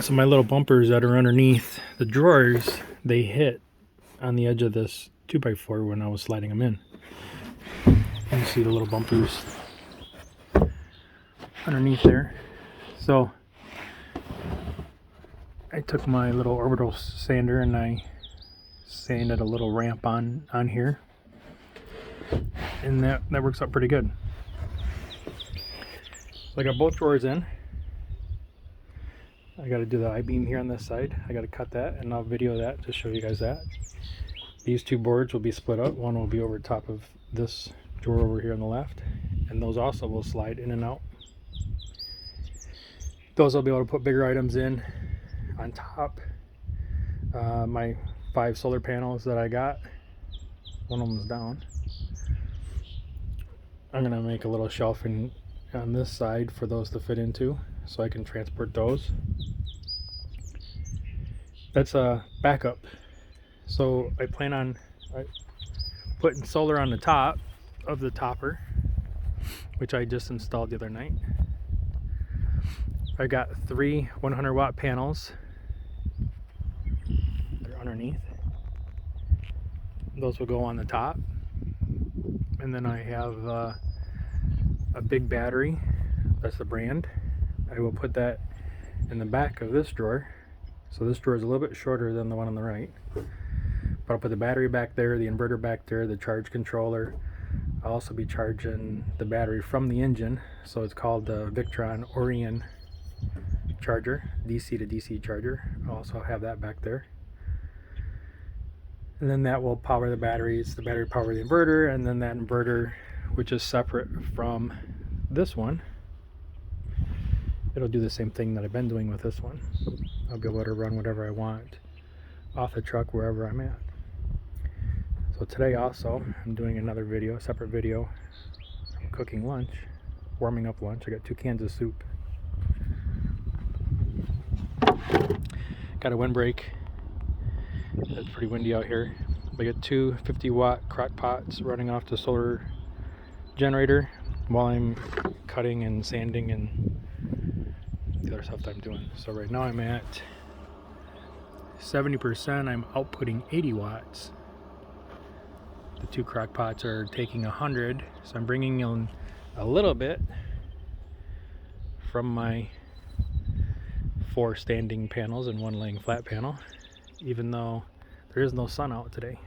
So my little bumpers that are underneath the drawers, they hit on the edge of this 2x4 when I was sliding them in. You see the little bumpers underneath there. So I took my little orbital sander and I sanded a little ramp on here, and that works out pretty good. So I got both drawers in. I got to do the I-beam here on this side. I got to cut that, and I'll video that to show you guys that. These two boards will be split up. One will be over top of this drawer over here on the left, and those also will slide in and out. Those I'll be able to put bigger items in on top. My 5 solar panels that I got, one of them is down. I'm going to make a little shelf on this side for those to fit into, so I can transport those. That's a backup. So I plan on putting solar on the top of the topper, which I just installed the other night. I got 3 100-watt panels. They're underneath. Those will go on the top. And then I have a BigBattery. That's the brand. I will put that in the back of this drawer. So this drawer is a little bit shorter than the one on the right. But I'll put the battery back there, the inverter back there, the charge controller. I'll also be charging the battery from the engine. So it's called the Victron Orion charger, DC to DC charger. I'll also have that back there. And then that will power the batteries. The battery power the inverter, and then that inverter, which is separate from this one, it'll do the same thing that I've been doing with this one. I'll be able to run whatever I want off the truck wherever I'm at. So today also I'm doing another video, a separate video. I'm cooking lunch, warming up lunch. I got 2 cans of soup. Got a windbreak. It's pretty windy out here. I got 2 50-watt crock pots running off the solar generator while I'm cutting and sanding and the other stuff that I'm doing. So right now I'm at 70%. I'm outputting 80 watts. The 2 crock pots are taking 100, so I'm bringing in a little bit from my 4 standing panels and 1 laying flat panel, even though there is no sun out today.